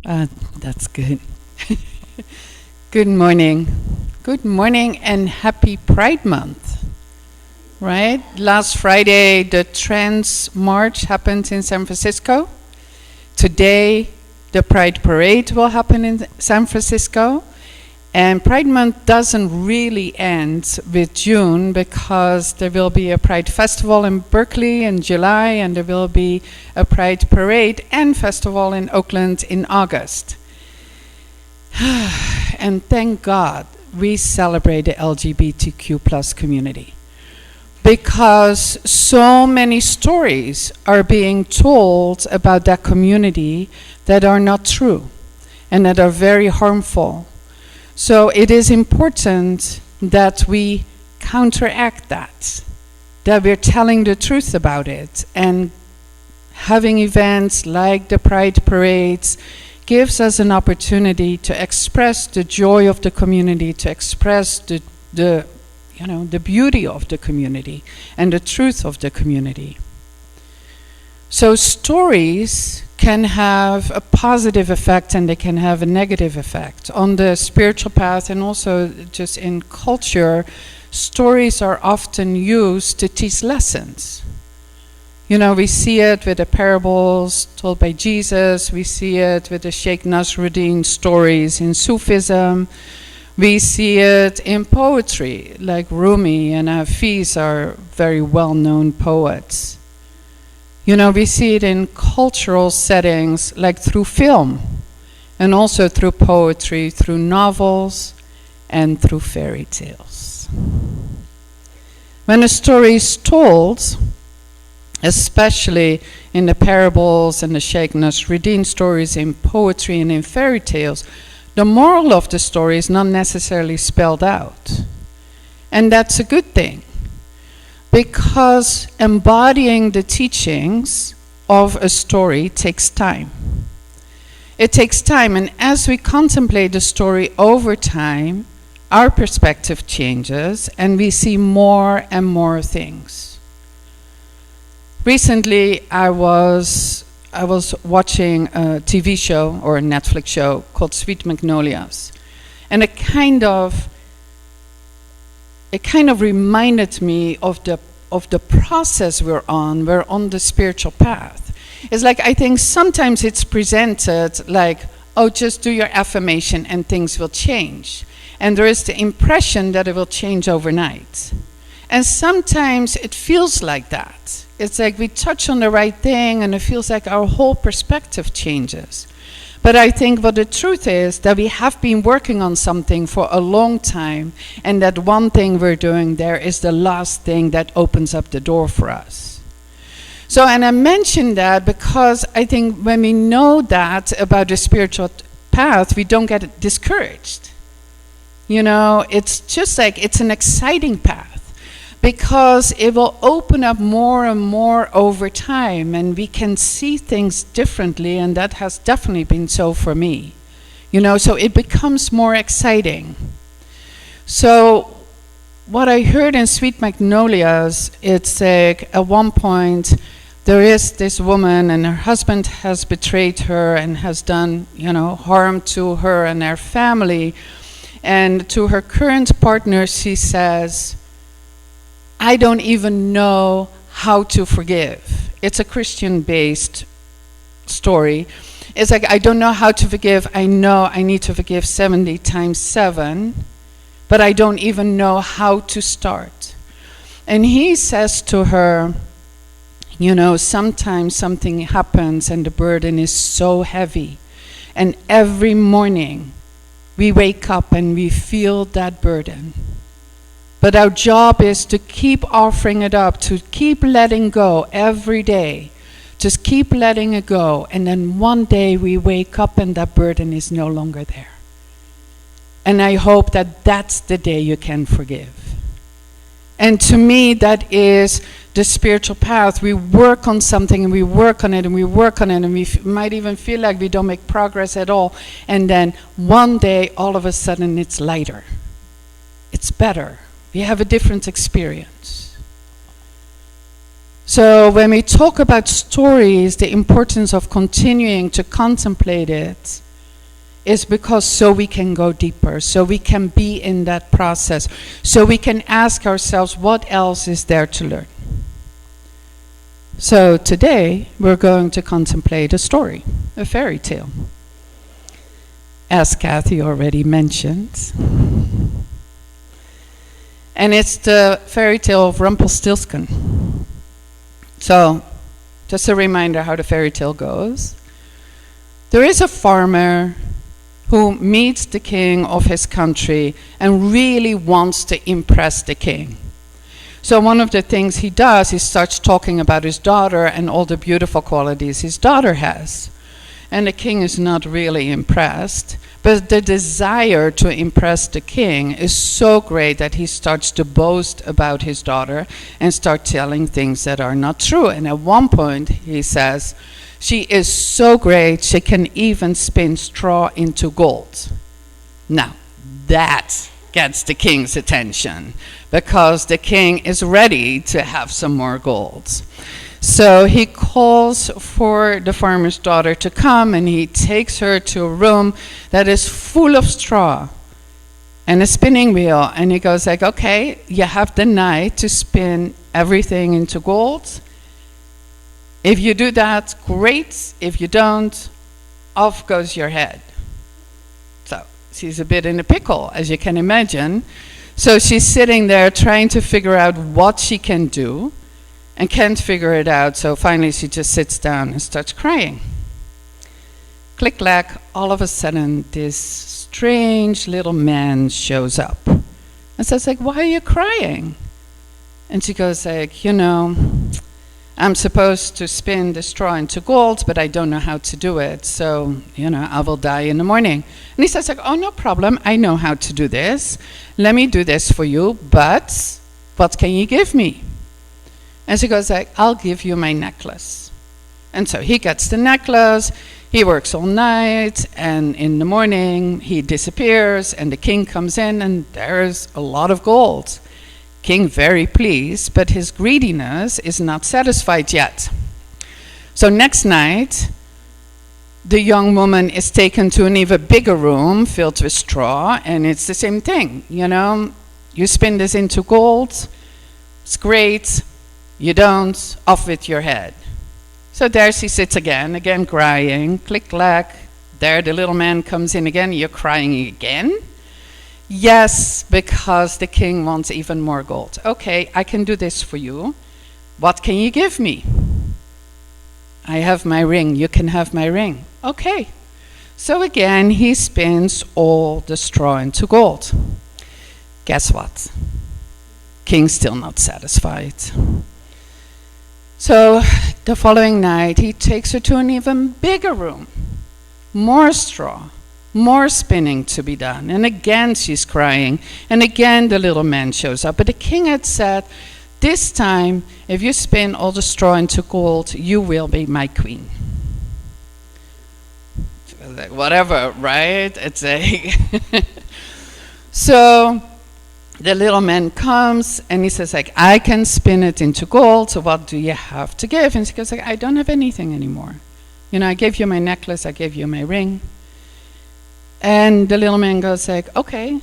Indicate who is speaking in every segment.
Speaker 1: That's good. Good morning. Good morning and happy Pride Month, right? Last Friday, the Trans March happened in San Francisco. Today, the Pride Parade will happen in San Francisco. And Pride Month doesn't really end with June because there will be a Pride Festival in Berkeley in July, and there will be a Pride Parade and Festival in Oakland in August. And thank God we celebrate the LGBTQ plus community, because so many stories are being told about that community that are not true and that are very harmful. So it is important that we counteract that we're telling the truth about it, and having events like the Pride Parades gives us an opportunity to express the joy of the community, to express the beauty of the community and the truth of the community. So stories can have a positive effect and they can have a negative effect on the spiritual path, and also just in culture. Stories are often used to teach lessons. We see it with the parables told by Jesus. We see it with the Sheikh Nasruddin stories in Sufism. We see it in poetry, like Rumi and Hafiz are very well-known poets. We see it in cultural settings, like through film, and also through poetry, through novels, and through fairy tales. When a story is told, especially in the parables and the Sheikh Nasruddin stories, in poetry and in fairy tales, the moral of the story is not necessarily spelled out. And that's a good thing, because embodying the teachings of a story takes time. It takes time, and as we contemplate the story over time, our perspective changes and we see more and more things. Recently, I was watching a TV show or a Netflix show called Sweet Magnolias, and it kind of reminded me of the process we're on. We're on the spiritual path. It's like, I think sometimes it's presented like, oh, just do your affirmation and things will change. And there is the impression that it will change overnight. And sometimes it feels like that. It's like we touch on the right thing and it feels like our whole perspective changes. But I think what the truth is that we have been working on something for a long time, and that one thing we're doing there is the last thing that opens up the door for us. So, and I mention that because I think when we know that about the spiritual path, we don't get discouraged. It's just like, it's an exciting path, because it will open up more and more over time, and we can see things differently, and that has definitely been so for me. So it becomes more exciting. So what I heard in Sweet Magnolias, it's like at one point there is this woman and her husband has betrayed her and has done, harm to her and her family. And to her current partner, she says, I don't even know how to forgive. It's a Christian-based story. It's like, I don't know how to forgive. I know I need to forgive 70 times 7, but I don't even know how to start. And he says to her, sometimes something happens and the burden is so heavy. And every morning we wake up and we feel that burden. But our job is to keep offering it up, to keep letting go every day. Just keep letting it go. And then one day we wake up and that burden is no longer there. And I hope that that's the day you can forgive. And to me, that is the spiritual path. We work on something and we work on it and we work on it, and we might even feel like we don't make progress at all. And then one day, all of a sudden, it's lighter. It's better. We have a different experience. So when we talk about stories, the importance of continuing to contemplate it, is because so we can go deeper, so we can be in that process, so we can ask ourselves, what else is there to learn? So today we're going to contemplate a story, a fairy tale, as Kathy already mentioned. And it's the fairy tale of Rumpelstiltskin. So, just a reminder how the fairy tale goes. There is a farmer who meets the king of his country and really wants to impress the king. So one of the things he does, he starts talking about his daughter and all the beautiful qualities his daughter has. And the king is not really impressed, but the desire to impress the king is so great that he starts to boast about his daughter and start telling things that are not true. And at one point he says, she is so great, she can even spin straw into gold. Now, that gets the king's attention, because the king is ready to have some more gold. So he calls for the farmer's daughter to come, and he takes her to a room that is full of straw and a spinning wheel. And he goes like, okay, you have the night to spin everything into gold. If you do that, great. If you don't, off goes your head. So she's a bit in a pickle, as you can imagine. So she's sitting there trying to figure out what she can do and can't figure it out. So finally she just sits down and starts crying. Click-clack, all of a sudden this strange little man shows up. And says like, why are you crying? And she goes like, I'm supposed to spin the straw into gold, but I don't know how to do it. So, I will die in the morning. And he says like, oh, no problem. I know how to do this. Let me do this for you. But what can you give me? And she goes like, I'll give you my necklace. And so he gets the necklace. He works all night. And in the morning, he disappears. And the king comes in, and there's a lot of gold. King very pleased, but his greediness is not satisfied yet. So next night, the young woman is taken to an even bigger room filled with straw, and it's the same thing. You spin this into gold, it's great. You don't, off with your head. So there she sits again crying, click-clack. There the little man comes in again, you're crying again? Yes, because the king wants even more gold. Okay, I can do this for you. What can you give me? I have my ring, you can have my ring. Okay. So again, he spins all the straw into gold. Guess what? King's still not satisfied. So the following night, he takes her to an even bigger room. More straw. More spinning to be done. And again she's crying. And again the little man shows up. But the king had said, this time, if you spin all the straw into gold, you will be my queen. Like, whatever, right? It's a So the little man comes and he says like, I can spin it into gold, so what do you have to give? And she goes like, I don't have anything anymore. I gave you my necklace, I gave you my ring. And the little man goes like, okay,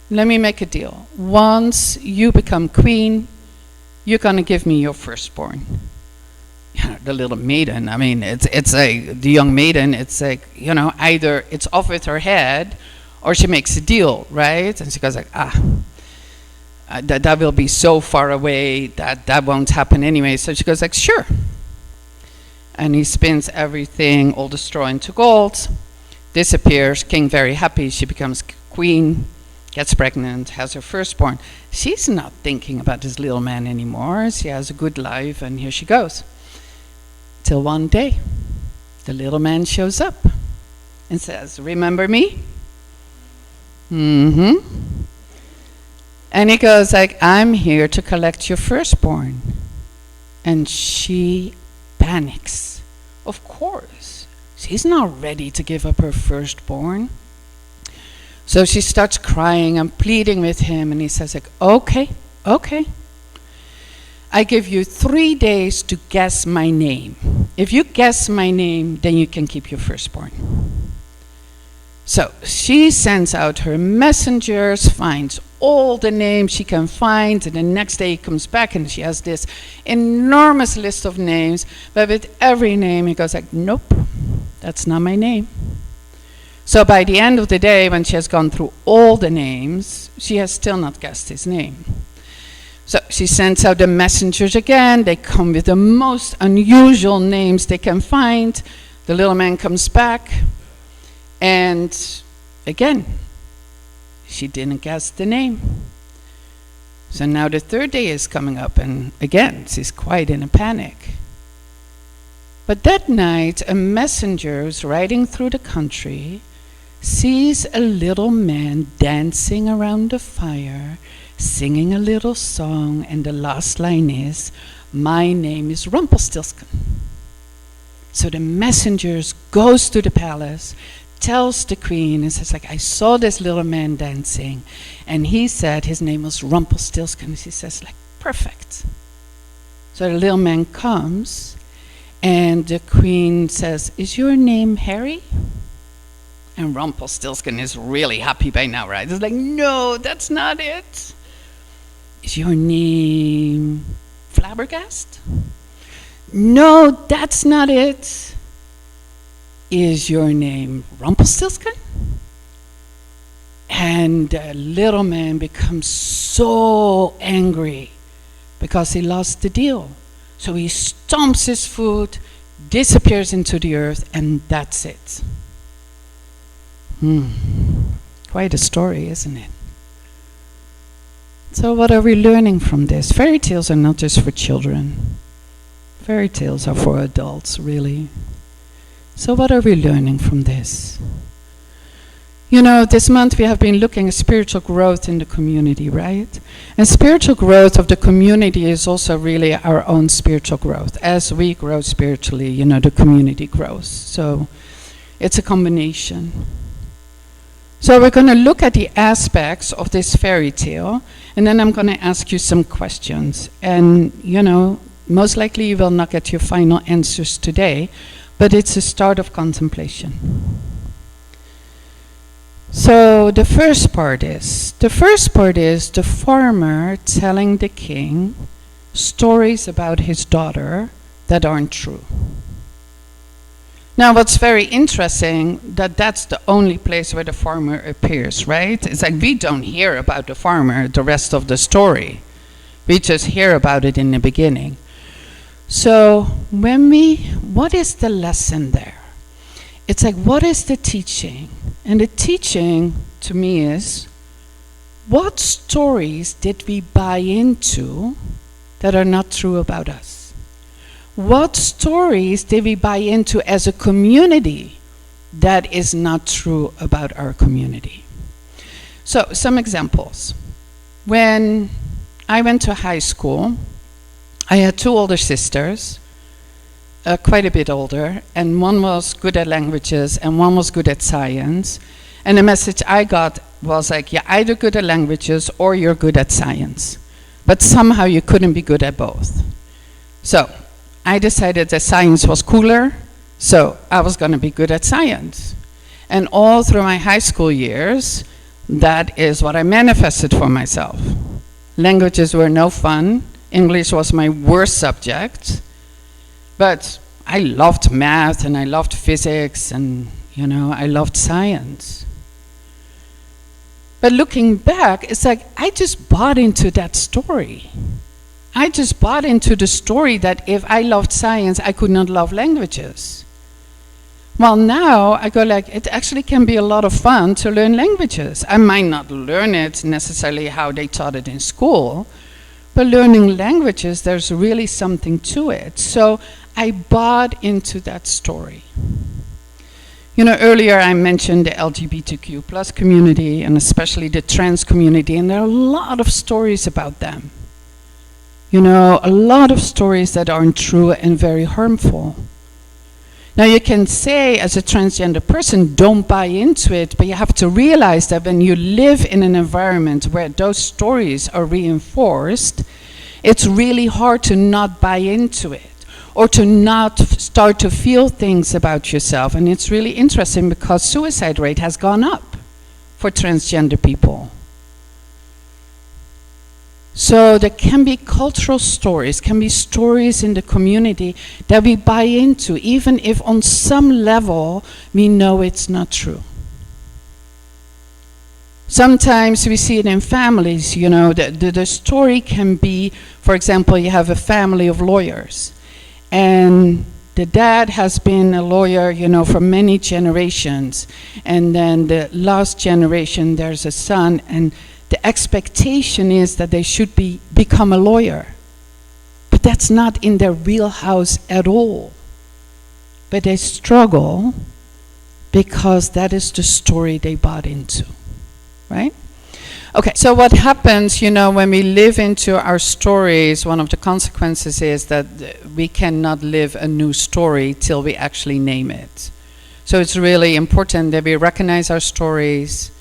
Speaker 1: let me make a deal. Once you become queen, you're going to give me your firstborn. The little maiden, the young maiden, it's like, either it's off with her head or she makes a deal, right? And she goes like, that will be so far away that won't happen anyway. So she goes like, sure. And he spins everything, all the straw into gold. Disappears, king very happy, she becomes queen, gets pregnant, has her firstborn. She's not thinking about this little man anymore. She has a good life, and here she goes. Till one day, the little man shows up and says, remember me? And he goes like, I'm here to collect your firstborn. And she panics. Of course. She's not ready to give up her firstborn. So she starts crying and pleading with him, and he says like, okay. I give you 3 days to guess my name. If you guess my name, then you can keep your firstborn. So she sends out her messengers, finds all the names she can find, and the next day he comes back and she has this enormous list of names, but with every name he goes like, nope, that's not my name. So by the end of the day, when she has gone through all the names, she has still not guessed his name. So she sends out the messengers again. They come with the most unusual names they can find. The little man comes back, and again, she didn't guess the name. So now the third day is coming up, and again, she's quite in a panic. But that night, a messenger who's riding through the country sees a little man dancing around the fire, singing a little song, and the last line is, "My name is Rumpelstiltskin." So the messenger goes to the palace, tells the queen, and says like, I saw this little man dancing, and he said his name was Rumpelstiltskin. She says like, perfect. So the little man comes, and the queen says, is your name Harry? And Rumpelstiltskin is really happy by now, right? It's like, no, that's not it. Is your name Flabbergast? No, that's not it. Is your name Rumpelstiltskin? And the little man becomes so angry because he lost the deal. So he stomps his foot, disappears into the earth, and that's it. Quite a story, isn't it? So what are we learning from this? Fairy tales are not just for children. Fairy tales are for adults, really. So what are we learning from this? You know, this month we have been looking at spiritual growth in the community, right? And spiritual growth of the community is also really our own spiritual growth. As we grow spiritually, you know, the community grows. So it's a combination. So we're going to look at the aspects of this fairy tale, and then I'm going to ask you some questions. And, you know, most likely you will not get your final answers today, but it's a start of contemplation. So the first part is the farmer telling the king stories about his daughter that aren't true. Now, what's very interesting, that's the only place where the farmer appears, right? It's like we don't hear about the farmer the rest of the story. We just hear about it in the beginning. So what is the lesson there? It's like, what is the teaching? And the teaching to me is, what stories did we buy into that are not true about us? What stories did we buy into as a community that is not true about our community? So, some examples. When I went to high school, I had two older sisters, quite a bit older, and one was good at languages and one was good at science. And the message I got was like, you're either good at languages or you're good at science. But somehow you couldn't be good at both. So I decided that science was cooler, so I was going to be good at science. And all through my high school years, that is what I manifested for myself. Languages were no fun. English was my worst subject. But I loved math and I loved physics and, you know, I loved science. But looking back, it's like I just bought into that story. I just bought into the story that if I loved science, I could not love languages. Well, now I go like, it actually can be a lot of fun to learn languages. I might not learn it necessarily how they taught it in school, but learning languages, there's really something to it. So I bought into that story. You know, earlier I mentioned the LGBTQ plus community and especially the trans community, and there are a lot of stories about them. You know, a lot of stories that aren't true and very harmful. Now you can say as a transgender person, don't buy into it, but you have to realize that when you live in an environment where those stories are reinforced, it's really hard to not buy into it. or to not start to feel things about yourself. And it's really interesting because suicide rate has gone up for transgender people. So there can be cultural stories, can be stories in the community that we buy into, even if on some level we know it's not true. Sometimes we see it in families, you know, the story can be, for example, you have a family of lawyers, and the dad has been a lawyer, you know, for many generations, and then the last generation there's a son, and the expectation is that they should become a lawyer. But that's not in their wheelhouse at all. But they struggle because that is the story they bought into, right? Okay, so what happens, you know, when we live into our stories, one of the consequences is that we cannot live a new story till we actually name it. So it's really important that we recognize our stories,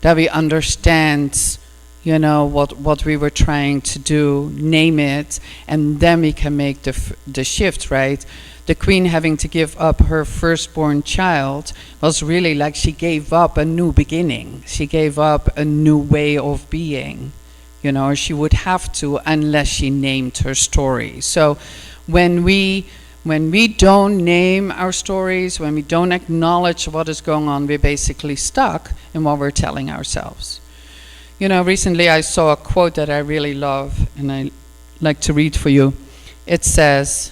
Speaker 1: that we understand, you know, what we were trying to do, name it, and then we can make the shift, right? The queen having to give up her firstborn child was really like she gave up a new beginning. She gave up a new way of being, you know, she would have to unless she named her story. So when we don't name our stories, when we don't acknowledge what is going on, we're basically stuck in what we're telling ourselves. You know, recently I saw a quote that I really love, and I like to read for you. It says,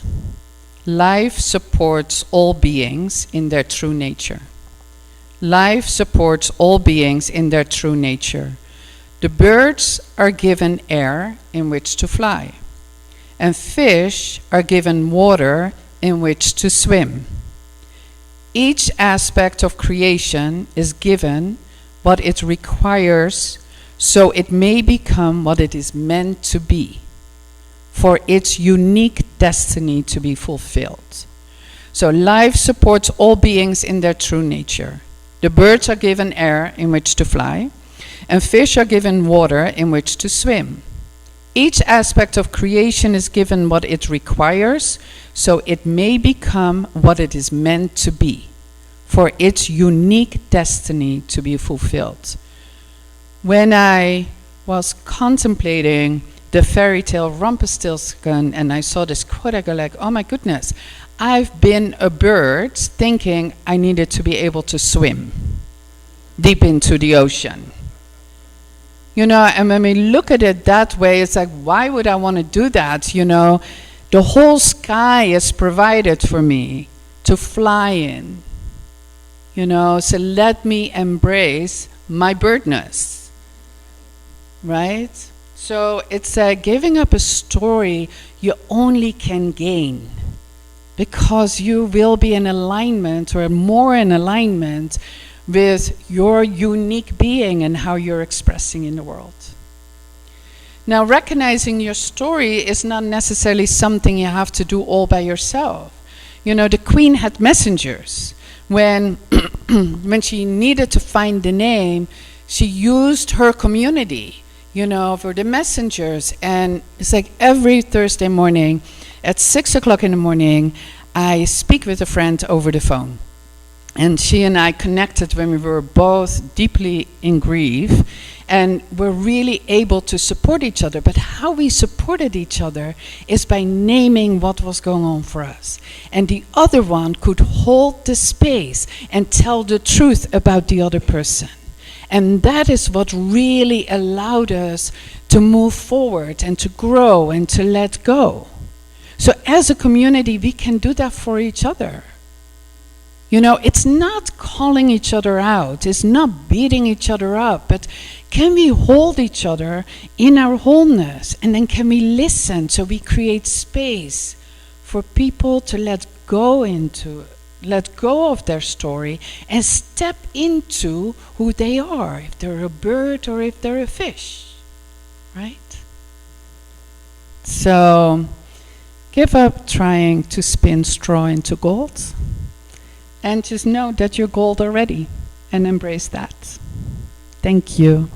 Speaker 1: "Life supports all beings in their true nature. Life supports all beings in their true nature. The birds are given air in which to fly, and fish are given water in which to swim. Each aspect of creation is given what it requires so it may become what it is meant to be, for its unique destiny to be fulfilled." So life supports all beings in their true nature. The birds are given air in which to fly, and fish are given water in which to swim. Each aspect of creation is given what it requires, so it may become what it is meant to be, for its unique destiny to be fulfilled. When I was contemplating the fairy tale Rumpelstiltskin and I saw this quote, I go like, oh my goodness, I've been a bird thinking I needed to be able to swim deep into the ocean. You know, and when we look at it that way, it's like, why would I want to do that? You know, the whole sky is provided for me to fly in. You know, so let me embrace my birdness. Right? So it's giving up a story you only can gain because you will be in alignment or more in alignment with your unique being and how you're expressing in the world. Now, recognizing your story is not necessarily something you have to do all by yourself. You know, the queen had messengers. When she needed to find the name, she used her community, you know, for the messengers. And it's like every Thursday morning at 6 o'clock in the morning, I speak with a friend over the phone. And she and I connected when we were both deeply in grief, and we're really able to support each other. But how we supported each other is by naming what was going on for us. And the other one could hold the space and tell the truth about the other person. And that is what really allowed us to move forward and to grow and to let go. So as a community, we can do that for each other. You know, it's not calling each other out, it's not beating each other up, but can we hold each other in our wholeness? And then can we listen so we create space for people to let go of their story and step into who they are, if they're a bird or if they're a fish, right? So give up trying to spin straw into gold. And just know that you're gold already and embrace that. Thank you.